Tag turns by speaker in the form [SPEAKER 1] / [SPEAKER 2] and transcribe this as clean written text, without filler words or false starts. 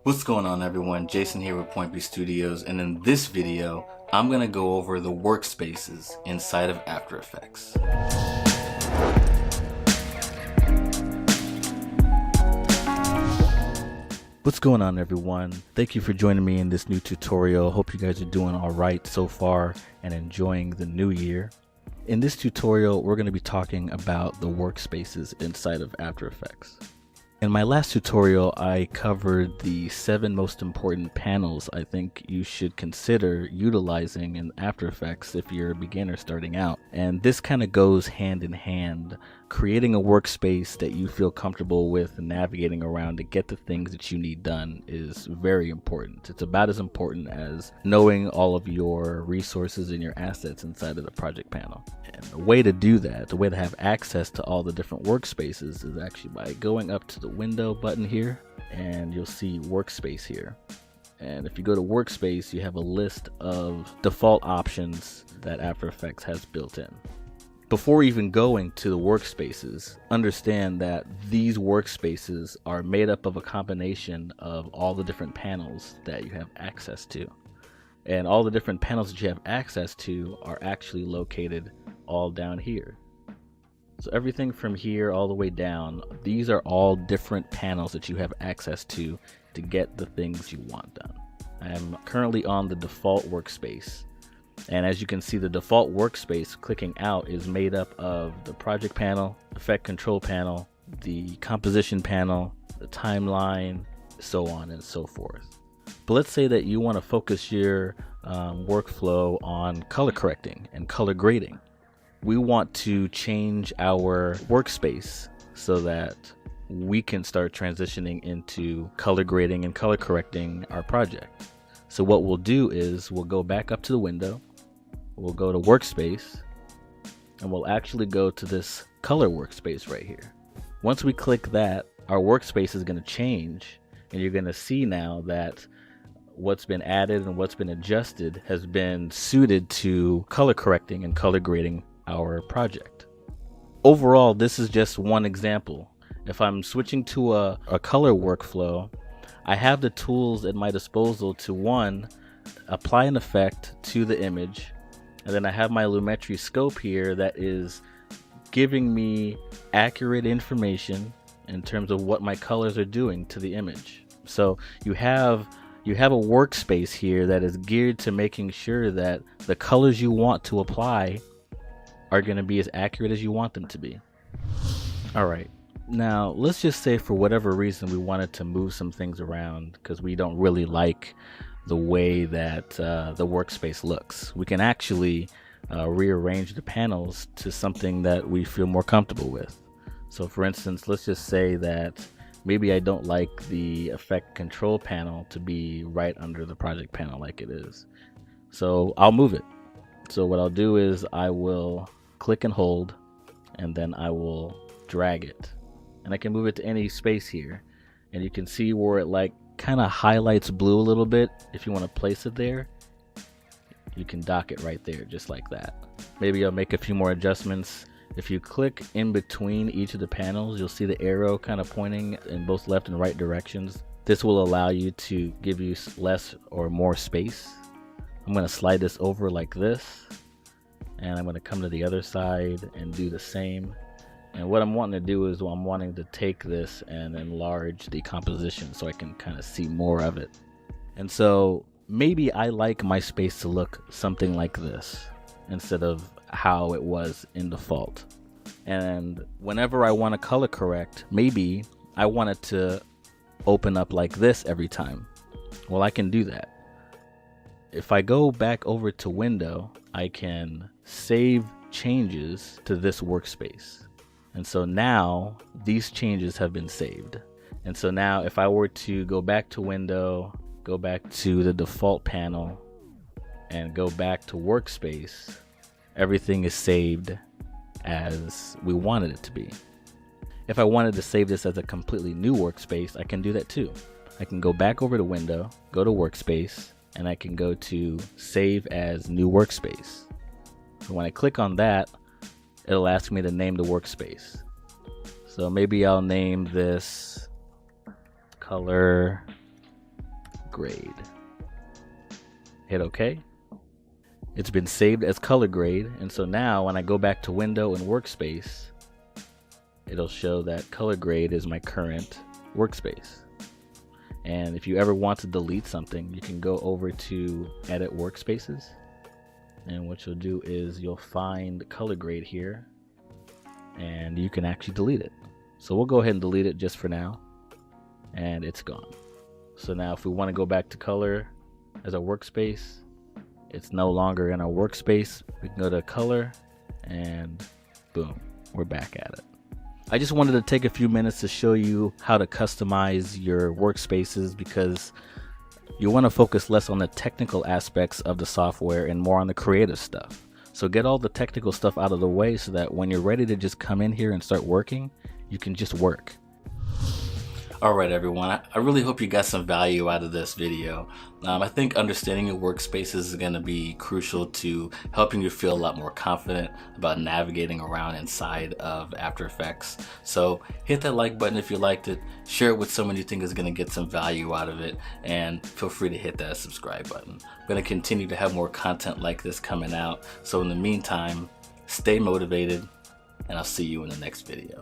[SPEAKER 1] What's going on, everyone? Jason here with Point B Studios, and in this video I'm going to go over the workspaces inside of After Effects. What's going on, everyone? Thank you for joining me in this new tutorial. Hope you guys are doing alright so far and enjoying the new year. In this tutorial we're going to be talking about the workspaces inside of After Effects. In my last tutorial, I covered the 7 most important panels I think you should consider utilizing in After Effects if you're a beginner starting out. And this kind of goes hand in hand. Creating a workspace that you feel comfortable with navigating around to get the things that you need done is very important. It's about as important as knowing all of your resources and your assets inside of the project panel. And the way to do that, the way to have access to all the different workspaces is actually by going up to the window button here, and you'll see Workspace here. And if you go to Workspace, you have a list of default options that After Effects has built in. Before even going to the workspaces, understand that these workspaces are made up of a combination of all the different panels that you have access to. And all the different panels that you have access to are actually located all down here. So everything from here all the way down, these are all different panels that you have access to get the things you want done. I am currently on the default workspace. And as you can see, the default workspace, clicking out, is made up of the project panel, effect control panel, the composition panel, the timeline, so on and so forth. But let's say that you want to focus your workflow on color correcting and color grading. We want to change our workspace so that we can start transitioning into color grading and color correcting our project. So what we'll do is we'll go back up to the window, we'll go to Workspace, and we'll actually go to this color workspace right here. Once we click that, our workspace is going to change, and you're going to see now that what's been added and what's been adjusted has been suited to color correcting and color grading our project. Overall, this is just one example. If I'm switching to a color workflow, I have the tools at my disposal to, one, apply an effect to the image, and then I have my Lumetri scope here that is giving me accurate information in terms of what my colors are doing to the image. So you have a workspace here that is geared to making sure that the colors you want to apply are going to be as accurate as you want them to be. Alright, now let's just say for whatever reason we wanted to move some things around because we don't really like the way that the workspace looks. We can actually rearrange the panels to something that we feel more comfortable with. So for instance, let's just say that maybe I don't like the effect control panel to be right under the project panel like it is. So I'll move it. So what I'll do is I will click and hold, and then I will drag it. And I can move it to any space here. And you can see where it like kind of highlights blue a little bit. If you want to place it there, you can dock it right there just like that. Maybe I'll make a few more adjustments. If you click in between each of the panels, you'll see the arrow kind of pointing in both left and right directions. This will allow you to give you less or more space. I'm going to slide this over like this, and I'm going to come to the other side and do the same. And what I'm wanting to do is I'm wanting to take this and enlarge the composition so I can kind of see more of it. And so maybe I like my space to look something like this instead of how it was in default. And whenever I want to color correct, maybe I want it to open up like this every time. Well, I can do that. If I go back over to Window, I can save changes to this workspace. And so now these changes have been saved. And so now if I were to go back to Window, go back to the default panel, and go back to Workspace, everything is saved as we wanted it to be. If I wanted to save this as a completely new workspace, I can do that too. I can go back over to Window, go to Workspace, and I can go to Save as New Workspace. So when I click on that, it'll ask me to name the workspace. So maybe I'll name this color grade. Hit OK. It's been saved as color grade, and so now when I go back to Window and Workspace, it'll show that color grade is my current workspace. And if you ever want to delete something, you can go over to Edit Workspaces, and what you'll do is you'll find color grade here, and you can actually delete it. So we'll go ahead and delete it just for now, and it's gone. So now if we want to go back to color as a workspace, it's no longer in our workspace. We can go to color, and boom, we're back at it. I just wanted to take a few minutes to show you how to customize your workspaces, because you want to focus less on the technical aspects of the software and more on the creative stuff. So get all the technical stuff out of the way so that when you're ready to just come in here and start working, you can just work. All right, everyone, I really hope you got some value out of this video. I think understanding your workspaces is going to be crucial to helping you feel a lot more confident about navigating around inside of After Effects. So hit that like button if you liked it, share it with someone you think is going to get some value out of it, and feel free to hit that subscribe button. I'm going to continue to have more content like this coming out. So in the meantime, stay motivated, and I'll see you in the next video.